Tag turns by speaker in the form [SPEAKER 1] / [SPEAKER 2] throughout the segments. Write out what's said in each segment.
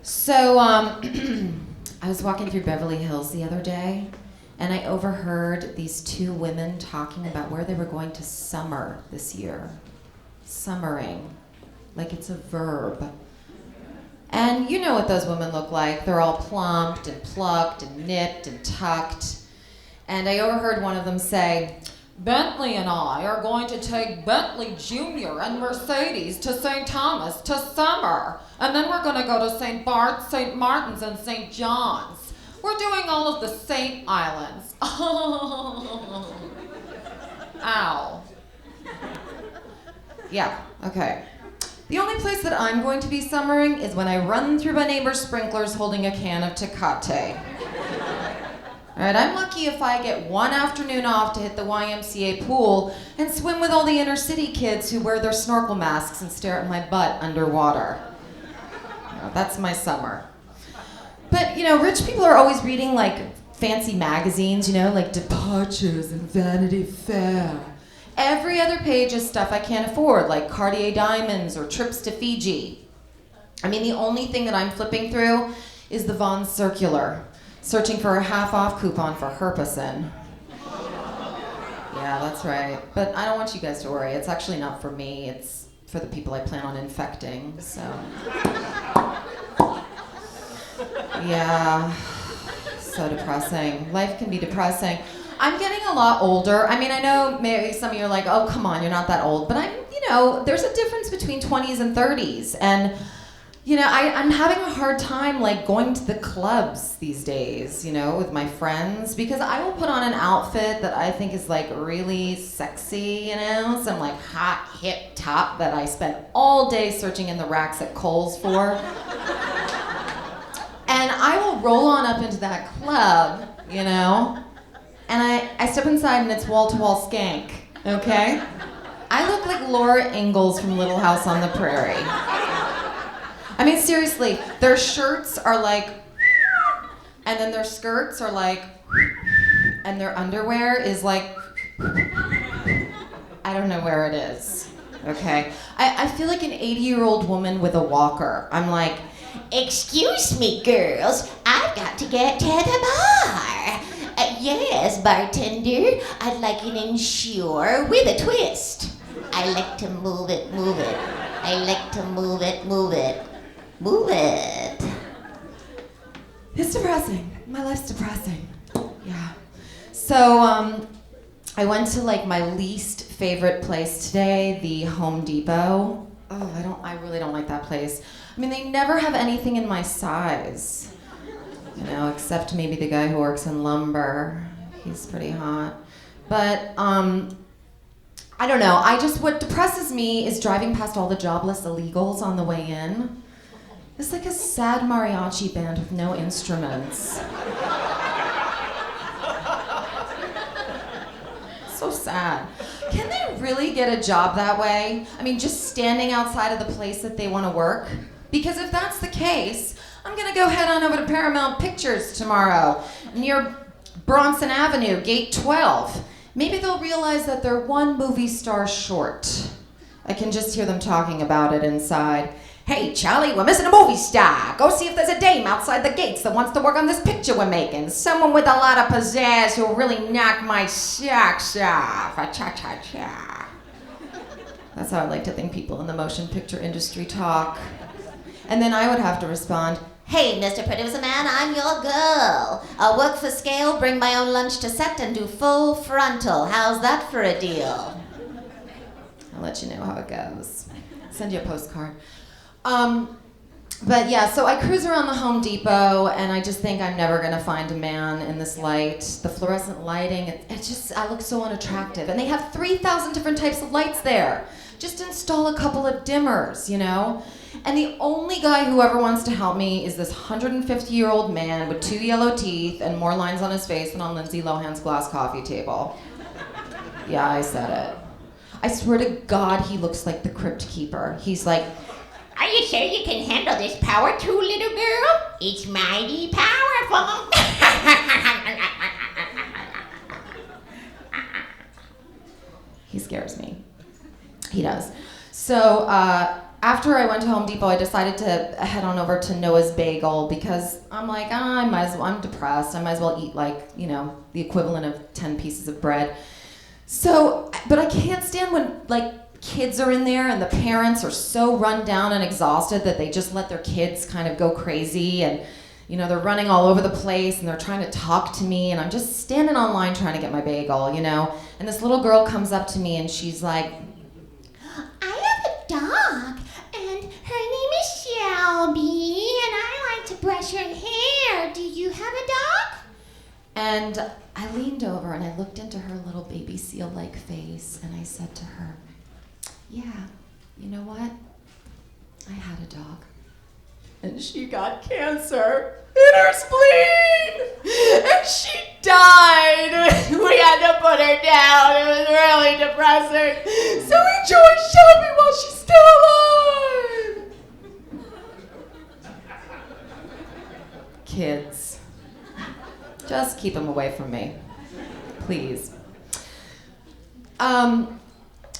[SPEAKER 1] So, I was walking through Beverly Hills the other day, and I overheard these two women talking about where they were going to summer this year. Summering, like it's a verb. And you know what those women look like. They're all plumped and plucked and nipped and tucked. And I overheard one of them say, "Bentley and I are going to take Bentley Jr. and Mercedes to St. Thomas to summer. And then we're going to go to St. Bart's, St. Martin's, and St. John's. We're doing all of the St. Islands." Ow. Yeah, okay. The only place that I'm going to be summering is when I run through my neighbor's sprinklers holding a can of Tecate. All right, I'm lucky if I get one afternoon off to hit the YMCA pool and swim with all the inner city kids who wear their snorkel masks and stare at my butt underwater. That's my summer. But, rich people are always reading, like, fancy magazines, like Departures and Vanity Fair. Every other page is stuff I can't afford, like Cartier diamonds or trips to Fiji. I mean, the only thing that I'm flipping through is the Vons Circular, searching for a half-off coupon for Herpesen. Yeah, that's right. But I don't want you guys to worry. It's actually not for me. It's for the people I plan on infecting, so. Yeah, so depressing. Life can be depressing. I'm getting a lot older. I mean, I know maybe some of you are like, "Oh, come on, you're not that old." But there's a difference between 20s and 30s. And, I'm having a hard time, like, going to the clubs these days, with my friends. Because I will put on an outfit that I think is, like, really sexy, some, like, hot, hip top that I spent all day searching in the racks at Kohl's for. And I will roll on up into that club, and I step inside and it's wall-to-wall skank, okay? I look like Laura Ingalls from Little House on the Prairie. I mean, seriously, their shirts are like, and then their skirts are like, and their underwear is like, I don't know where it is, okay? I feel like an 80-year-old woman with a walker. I'm like, "Excuse me, girls, I've got to get to the bar. Yes, bartender, I'd like an Ensure with a twist. I like to move it, move it. I like to move it, move it. Move it." It's depressing. My life's depressing. Yeah. So, I went to, like, my least favorite place today, the Home Depot. Oh, I really don't like that place. I mean, they never have anything in my size. Except maybe the guy who works in lumber. He's pretty hot. But, I don't know. What depresses me is driving past all the jobless illegals on the way in. It's like a sad mariachi band with no instruments. So sad. Can they really get a job that way? I mean, just standing outside of the place that they want to work? Because if that's the case, I'm gonna go head on over to Paramount Pictures tomorrow, near Bronson Avenue, gate 12. Maybe they'll realize that they're one movie star short. I can just hear them talking about it inside. "Hey, Charlie, we're missing a movie star. Go see if there's a dame outside the gates that wants to work on this picture we're making. Someone with a lot of pizzazz who'll really knock my socks off. Cha-cha-cha." That's how I like to think people in the motion picture industry talk. And then I would have to respond, "Hey, Mr. Producer Man, I'm your girl. I'll work for scale, bring my own lunch to set, and do full frontal. How's that for a deal?" I'll let you know how it goes. Send you a postcard. But yeah, so I cruise around the Home Depot, and I just think I'm never gonna find a man in this light. The fluorescent lighting, I look so unattractive. And they have 3,000 different types of lights there. Just install a couple of dimmers, And the only guy who ever wants to help me is this 150-year-old man with 2 yellow teeth and more lines on his face than on Lindsay Lohan's glass coffee table. Yeah, I said it. I swear to God, he looks like the Crypt Keeper. He's like, "Are you sure you can handle this power tool, little girl? It's mighty powerful." He scares me. He does. So, after I went to Home Depot, I decided to head on over to Noah's Bagel because I'm like, I'm depressed. I might as well eat the equivalent of 10 pieces of bread. So, but I can't stand when kids are in there and the parents are so run down and exhausted that they just let their kids kind of go crazy and they're running all over the place and they're trying to talk to me and I'm just standing online trying to get my bagel, and this little girl comes up to me and she's like, I have a dog and her name is Shelby and I like to brush her hair. Do you have a dog? And I leaned over and I looked into her little baby seal-like face and I said to her, yeah, you know what? I had a dog. And she got cancer in her spleen! And she died! We had to put her down. It was really depressing. So we joined Shelby while she's still alive! Kids. Just keep them away from me. Please. I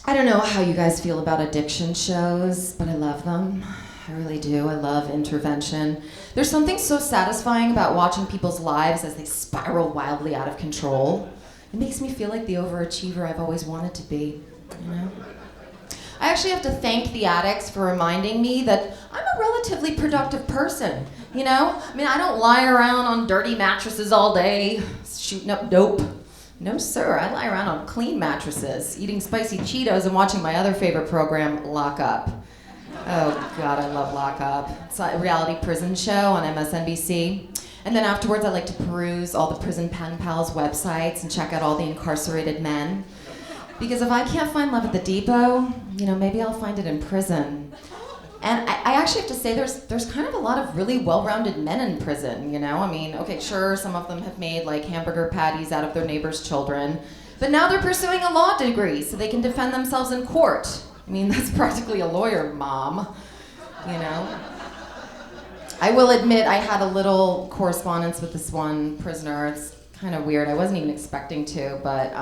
[SPEAKER 1] don't know how you guys feel about addiction shows, but I love them. I really do. I love intervention. There's something so satisfying about watching people's lives as they spiral wildly out of control. It makes me feel like the overachiever I've always wanted to be, I actually have to thank the addicts for reminding me that I'm a relatively productive person, I don't lie around on dirty mattresses all day, shooting up dope. No, sir. I lie around on clean mattresses, eating spicy Cheetos and watching my other favorite program, Lock Up. Oh, God, I love Lock Up. It's a reality prison show on MSNBC. And then afterwards, I like to peruse all the prison pen pals' websites and check out all the incarcerated men. Because if I can't find love at the depot, maybe I'll find it in prison. And I actually have to say there's kind of a lot of really well-rounded men in prison, okay, sure, some of them have made hamburger patties out of their neighbors' children, but now they're pursuing a law degree so they can defend themselves in court. That's practically a lawyer, Mom, I will admit I had a little correspondence with this one prisoner. It's kind of weird. I wasn't even expecting to, but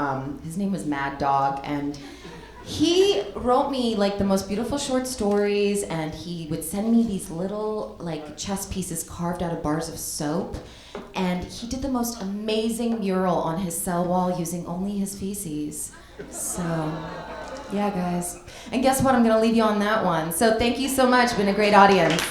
[SPEAKER 1] his name was Mad Dog, and he wrote me the most beautiful short stories, and he would send me these little chess pieces carved out of bars of soap, and he did the most amazing mural on his cell wall using only his feces. So, yeah, guys. And guess what? I'm gonna leave you on that one. So thank you so much. Been a great audience.